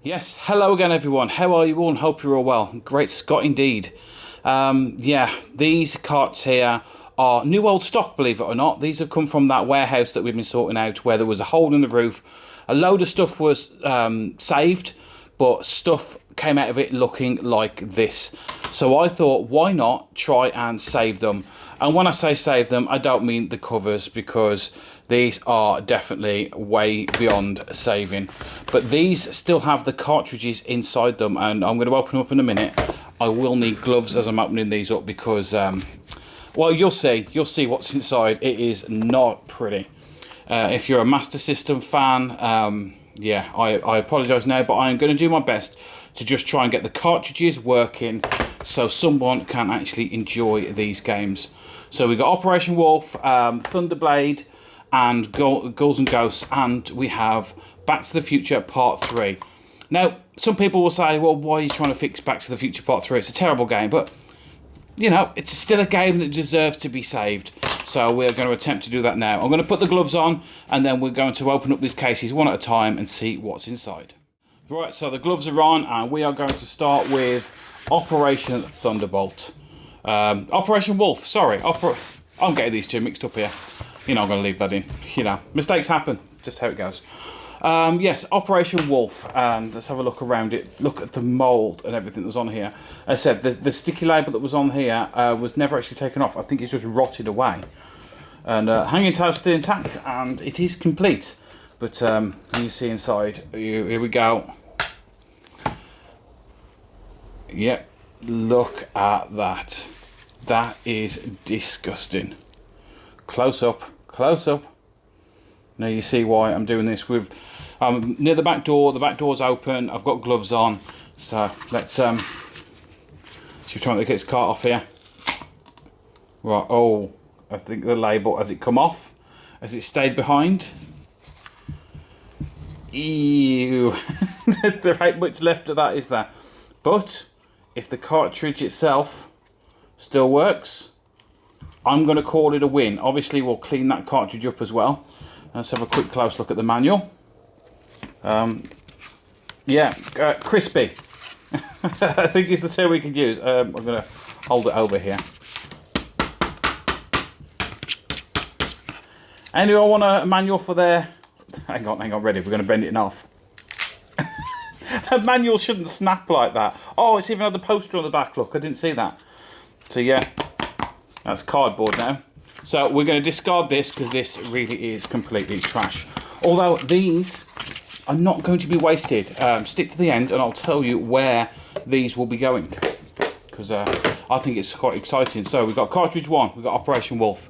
Yes, hello again everyone. How are you all? And hope you're all well. Great Scott indeed. Yeah, these carts here are new old stock, believe it or not. These have come from that warehouse that we've been sorting out where there was a hole in the roof. A load of stuff was saved, but stuff came out of it looking like this. So I thought, why not try and save them? And when I say save them, I don't mean the covers, because these are definitely way beyond saving. But these still have the cartridges inside them, and I'm going to open them up in a minute. I will need gloves as I'm opening these up because, well, you'll see what's inside. It is not pretty. If you're a Master System fan, yeah, I apologise now, but I am going to do my best to just try and get the cartridges working so someone can actually enjoy these games. So we've got Operation Wolf, Thunderblade, and Ghouls and Ghosts, and we have Back to the Future Part 3. Now, some people will say, well, why are you trying to fix Back to the Future Part 3? It's a terrible game, but, you know, it's still a game that deserves to be saved. So we're going to attempt to do that now. I'm going to put the gloves on, and then we're going to open up these cases one at a time and see what's inside. Right, so the gloves are on, and we are going to start with Operation Thunderbolt. Operation Wolf, sorry. I'm getting these two mixed up here. You know, I'm going to leave that in. You know, mistakes happen. Just how it goes. Yes, Operation Wolf. And let's have a look around it. Look at the mould and everything that was on here. As I said, the sticky label that was on here was never actually taken off. I think it's just rotted away. And hanging tab's still intact, and it is complete. But you see inside. Here we go. Yep, look at that. That is disgusting. Close up, close up. Now you see why I'm doing this with near the back door. The back door's open. I've got gloves on. So let's see if we're trying to get this cart off here. Right, oh, I think the label, has it come off? Has it stayed behind? Ew. There ain't much left of that, is there? But if the cartridge itself still works, I'm going to call it a win. Obviously, we'll clean that cartridge up as well. Let's have a quick close look at the manual. Yeah, crispy. I think it's the term we could use. I'm going to hold it over here. Anyone want a manual for their... Hang on, ready. We're going to bend it in half. The manual shouldn't snap like that. Oh, it's even had the poster on the back. Look, I didn't see that. So yeah, that's cardboard now. So we're going to discard this because this really is completely trash. Although these are not going to be wasted. Stick to the end and I'll tell you where these will be going. Because I think it's quite exciting. So we've got cartridge 1, we've got Operation Wolf.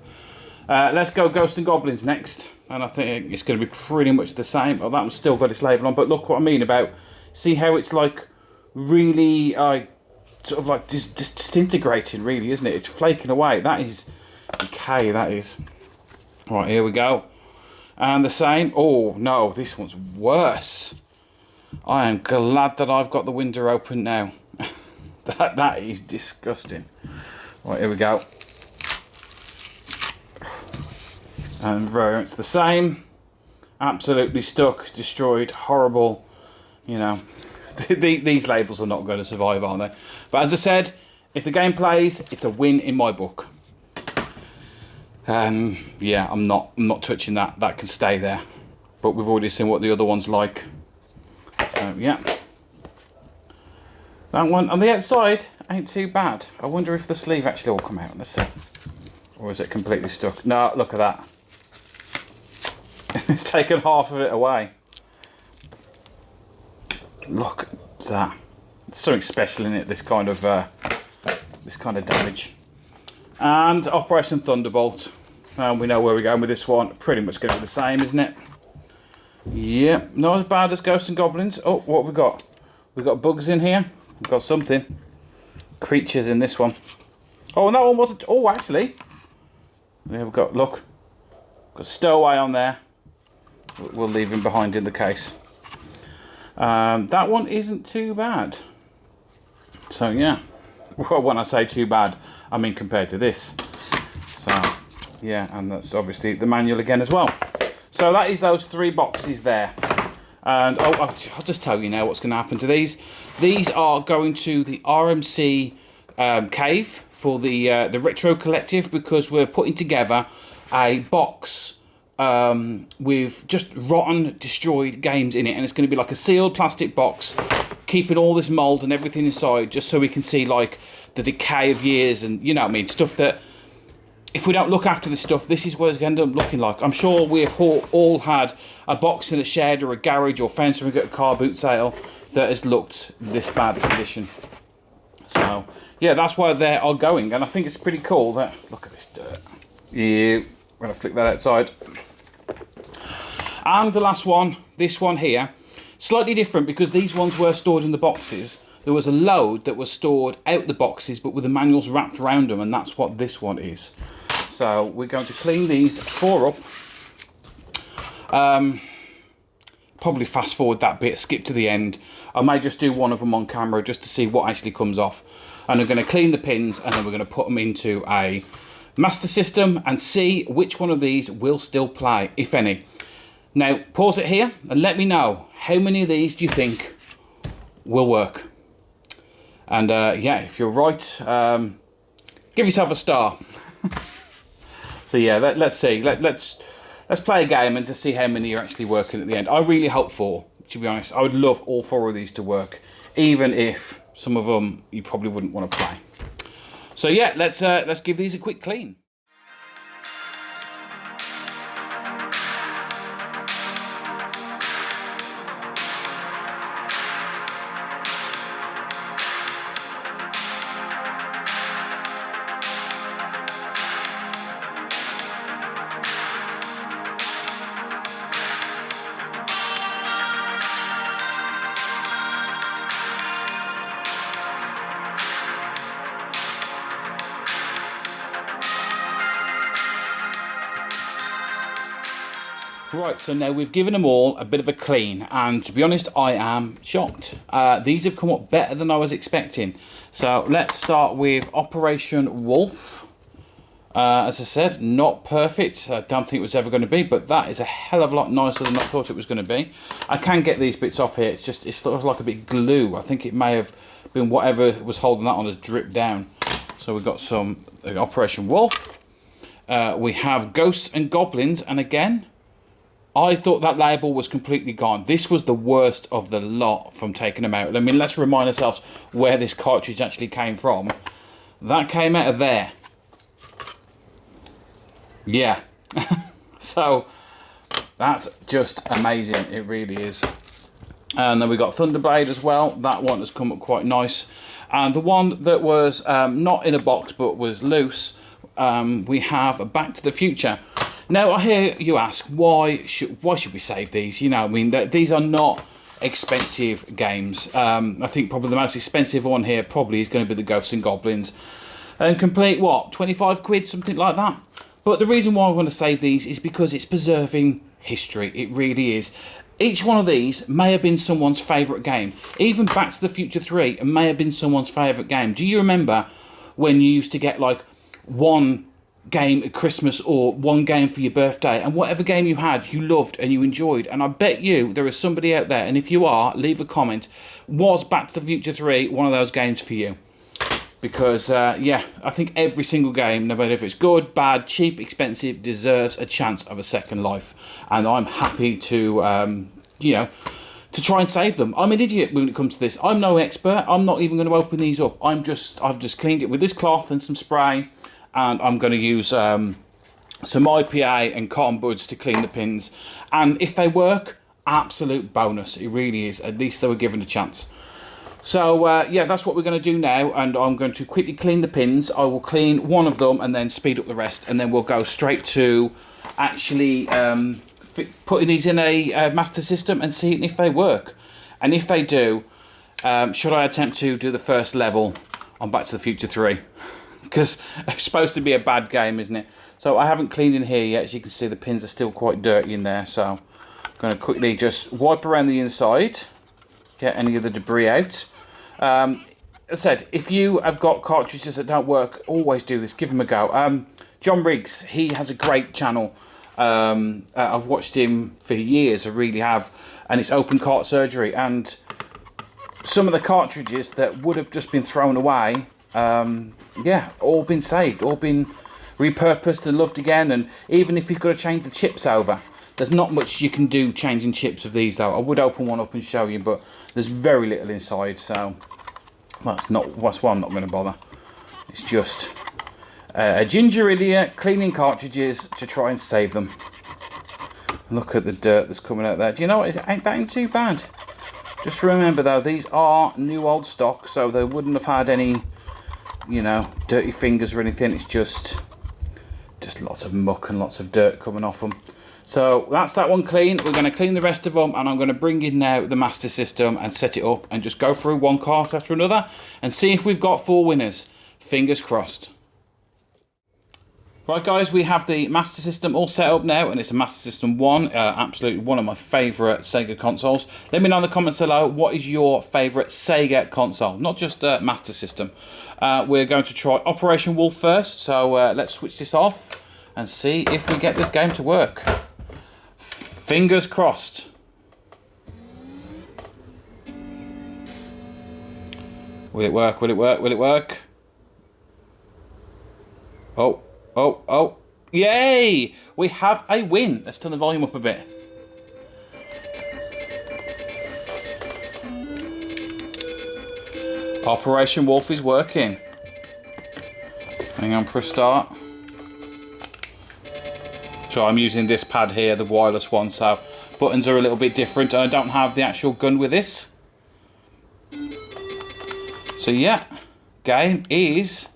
Let's go Ghosts and Goblins next. And I think it's going to be pretty much the same. Oh, that one's still got its label on. But look what I mean about, see how it's like really... sort of like disintegrating, really, isn't it? It's flaking away. That is decay, that is. Right, here we go. And the same. Oh, no, this one's worse. I am glad that I've got the window open now. That is disgusting. Right, here we go. And very much the same. Absolutely stuck, destroyed, horrible, you know. These labels are not going to survive, are they? But as I said, if the game plays, it's a win in my book. Yeah, I'm not touching that. That can stay there. But we've already seen what the other one's like. So yeah, that one on the outside ain't too bad. I wonder if the sleeve actually will come out. Let's see. Or is it completely stuck? No, look at that. It's taken half of it away. Look at that. There's something special in it, this kind of damage. And Operation Thunderbolt. We know where we're going with this one. Pretty much going to be the same, isn't it? Yep, not as bad as Ghosts and Goblins. Oh, what have we got? We've got bugs in here. We've got something. Creatures in this one. Oh, and that one wasn't... Oh, actually. There we've got, look. Got Stowaway on there. We'll leave him behind in the case. That one isn't too bad. So yeah, well, when I say too bad, I mean compared to this. So yeah, and that's obviously the manual again as well. So that is those 3 boxes there. And I'll just tell you now what's going to happen to these. These are going to the RMC cave for the Retro Collective, because we're putting together a box with just rotten, destroyed games in it, and it's going to be like a sealed plastic box, keeping all this mould and everything inside, just so we can see like the decay of years, and you know what I mean, stuff that if we don't look after this stuff, this is what it's going to end up looking like. I'm sure we have all had a box in a shed or a garage, or found something at a car boot sale that has looked this bad condition. So yeah, that's why they are going, and I think it's pretty cool that, look at this dirt. Yeah, we're going to flick that outside. And the last one, this one here, slightly different, because these ones were stored in the boxes. There was a load that was stored out the boxes, but with the manuals wrapped around them, and that's what this one is. So we're going to clean these 4 up. Probably fast forward that bit, skip to the end. I may just do one of them on camera just to see what actually comes off. And we're going to clean the pins, and then we're going to put them into a Master System and see which one of these will still play, if any. Now, pause it here and let me know, how many of these do you think will work? And yeah, if you're right, give yourself a star. So yeah, let's see. Let's play a game and to see how many are actually working at the end. I really hope 4, to be honest. I would love all 4 of these to work, even if some of them you probably wouldn't want to play. So yeah, let's give these a quick clean. Right, so now we've given them all a bit of a clean, and to be honest, I am shocked. These have come up better than I was expecting. So let's start with Operation Wolf. As I said, not perfect. I don't think it was ever going to be, but that is a hell of a lot nicer than I thought it was going to be. I can get these bits off here. It looks like a bit glue. I think it may have been whatever was holding that on has dripped down. So we've got some Operation Wolf. We have Ghosts and Goblins, and again, I thought that label was completely gone. This was the worst of the lot from taking them out. I mean, let's remind ourselves where this cartridge actually came from. That came out of there. Yeah. So, that's just amazing. It really is. And then we got Thunderblade as well. That one has come up quite nice. And the one that was not in a box but was loose, we have Back to the Future. Now, I hear you ask, why should we save these? You know, I mean, these are not expensive games. I think probably the most expensive one here probably is going to be the Ghosts and Goblins. And complete, what, 25 quid, something like that? But the reason why I want to save these is because it's preserving history. It really is. Each one of these may have been someone's favourite game. Even Back to the Future 3 may have been someone's favourite game. Do you remember when you used to get, like, one game at Christmas or one game for your birthday, and whatever game you had you loved and you enjoyed? And I bet you there is somebody out there, and if you are, leave a comment, was Back to the Future 3 one of those games for you? Because yeah, I think every single game, no matter if it's good, bad, cheap, expensive, deserves a chance of a second life, and I'm happy to you know, to try and save them. I'm an idiot when it comes to this. I'm no expert. I'm not even going to open these up. I've just cleaned it with this cloth and some spray, and I'm going to use some IPA and cotton buds to clean the pins. And if they work, absolute bonus. It really is. At least they were given a chance. So, yeah, that's what we're going to do now. And I'm going to quickly clean the pins. I will clean one of them and then speed up the rest. And then we'll go straight to actually putting these in a Master System and seeing if they work. And if they do, should I attempt to do the first level on Back to the Future 3? Because it's supposed to be a bad game, isn't it? So I haven't cleaned in here yet. As you can see, the pins are still quite dirty in there. So I'm going to quickly just wipe around the inside, get any of the debris out. As I said, if you have got cartridges that don't work, always do this. Give them a go. John Riggs, he has a great channel. I've watched him for years. I really have. and it's open cart surgery. And some of the cartridges that would have just been thrown away, yeah, all been saved, all been repurposed and loved again. And even if you've got to change the chips over, there's not much you can do changing chips of these though. I would open one up and show you, but there's very little inside, so that's why I'm not going to bother. It's just a ginger idiot cleaning cartridges to try and save them. Look at the dirt that's coming out there. Do you know what? That ain't too bad. Just remember though, these are new old stock, so they wouldn't have had any, you know, dirty fingers or anything. It's just lots of muck and lots of dirt coming off them. So that's that one clean. We're going to clean the rest of them, and I'm going to bring in now the Master System and set it up and just go through one cart after another and see if we've got 4 winners. Fingers crossed. Right guys, we have the Master System all set up now, and it's a Master System 1, absolutely one of my favourite Sega consoles. Let me know in the comments below, what is your favourite Sega console? Not just Master System. We're going to try Operation Wolf first, so let's switch this off and see if we get this game to work. Fingers crossed. Will it work? Will it work? Will it work? Oh. Oh, oh, yay! We have a win. Let's turn the volume up a bit. Operation Wolf is working. Hang on, press start. So I'm using this pad here, the wireless one, so buttons are a little bit different, and I don't have the actual gun with this. So yeah, game is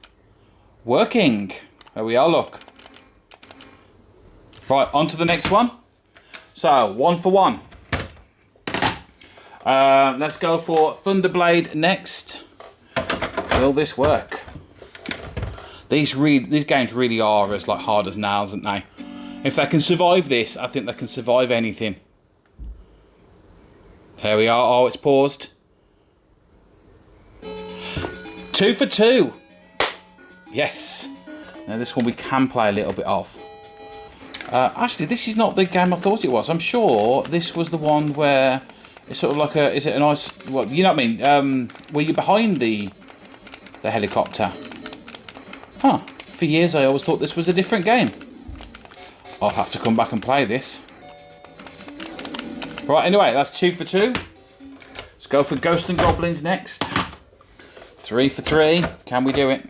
working. There we are, look. Right, on to the next one. So, 1 for 1. Let's go for Thunderblade next. Will this work? These games really are as like hard as nails, aren't they? If they can survive this, I think they can survive anything. There we are. Oh, it's paused. 2 for 2. Yes. Now this one we can play a little bit of. Actually, this is not the game I thought it was. I'm sure this was the one where it's sort of like a... Is it a nice... Well, you know what I mean? Were you behind the helicopter? Huh. For years I always thought this was a different game. I'll have to come back and play this. Right, anyway, that's 2 for 2. Let's go for Ghosts and Goblins next. 3 for 3. Can we do it?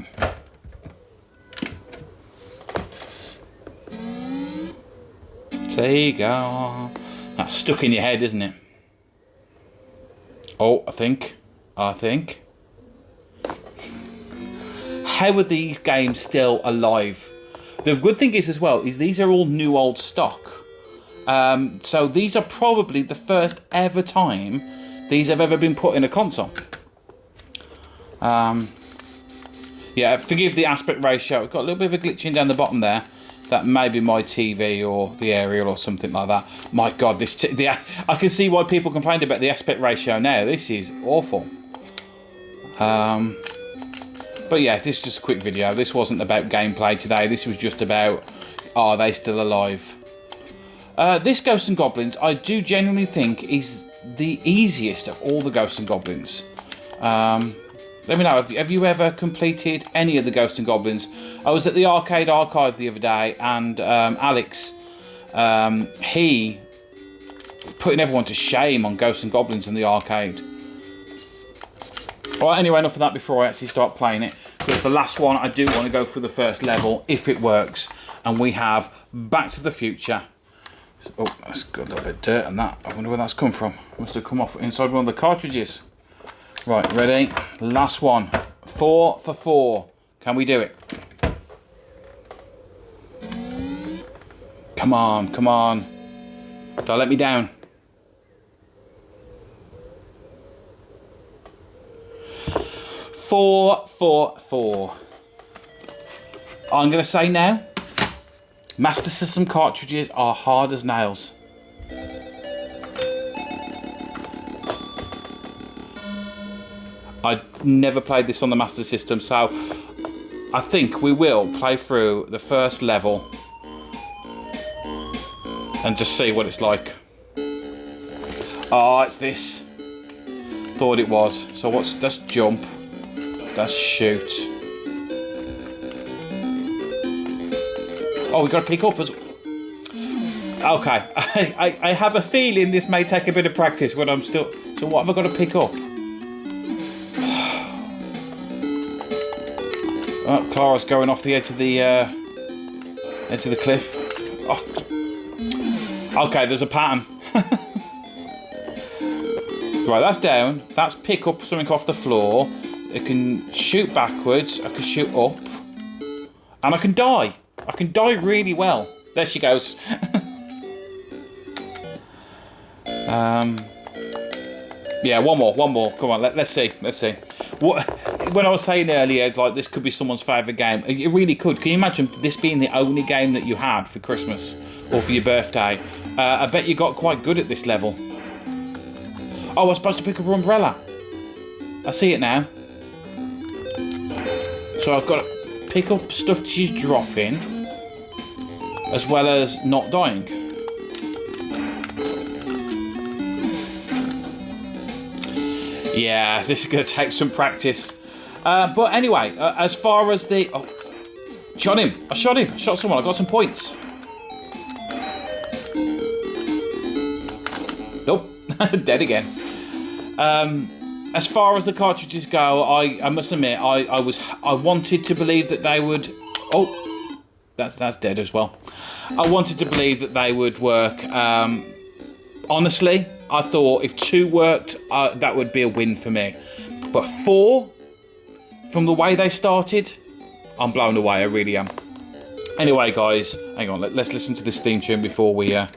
Sega. That's stuck in your head, isn't it? Oh, I think. How are these games still alive? The good thing is as well, is these are all new old stock. So these are probably the first ever time these have ever been put in a console. Yeah, forgive the aspect ratio. We've got a little bit of a glitching down the bottom there. That may be my TV or the aerial or something like that. My God, I can see why people complained about the aspect ratio now. This is awful. But yeah, this is just a quick video. This wasn't about gameplay today. This was just about, are they still alive? This Ghosts and Goblins, I do genuinely think is the easiest of all the Ghosts and Goblins. Let me know, have you ever completed any of the Ghosts and Goblins? I was at the Arcade Archive the other day, and Alex, he putting everyone to shame on Ghosts and Goblins in the arcade. Right, anyway, enough of that before I actually start playing it. Because the last one, I do want to go through the first level, if it works. And we have Back to the Future. Oh, that's got a little bit of dirt on that. I wonder where that's come from. Must have come off inside one of the cartridges. Right, ready? Last one. 4 for 4. Can we do it? Come on, come on. Don't let me down. 4 for 4. I'm going to say now, Master System cartridges are hard as nails. I never played this on the Master System, so I think we will play through the first level and just see what it's like. Oh, it's this. Thought it was. So let's jump. Let's shoot. Oh, we got to pick up as. Okay, I have a feeling this may take a bit of practice when I'm still. So what have I got to pick up? Oh, Clara's going off the edge of the cliff. Oh. Okay, there's a pattern. Right, that's down. That's pick up something off the floor. It can shoot backwards. I can shoot up, and I can die. I can die really well. There she goes. Yeah, one more. Come on, let's see. When I was saying earlier, it's like this could be someone's favourite game. It really could. Can you imagine this being the only game that you had for Christmas or for your birthday? I bet you got quite good at this level. Oh, I was supposed to pick up her umbrella. I see it now. So I've got to pick up stuff she's dropping, as well as not dying. Yeah, this is going to take some practice. But anyway, as far as the... Oh, shot him. I shot someone. I got some points. Nope. Dead again. As far as the cartridges go, I must admit, I wanted to believe that they would... Oh, that's dead as well. I wanted to believe that they would work. Honestly, I thought if 2 worked, that would be a win for me. But 4, from the way they started, I'm blown away. I really am. Anyway, guys, hang on. Let's listen to this theme tune before we go.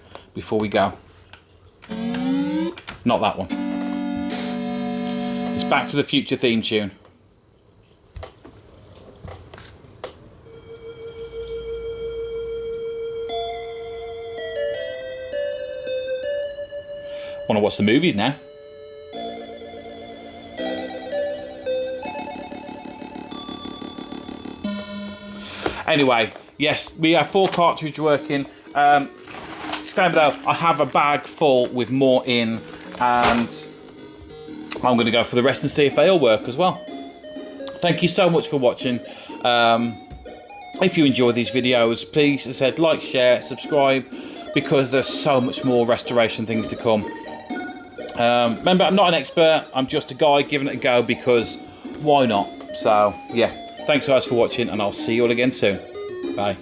Not that one. It's Back to the Future theme tune. Want to watch the movies now? Anyway, yes, we have 4 cartridges working. Disclaimer though, I have a bag full with more in, and I'm going to go for the rest and see if they all work as well. Thank you so much for watching. If you enjoy these videos, please, as I said, like, share, subscribe, because there's so much more restoration things to come. Remember, I'm not an expert. I'm just a guy giving it a go because why not? So, yeah. Thanks guys for watching, and I'll see you all again soon. Bye.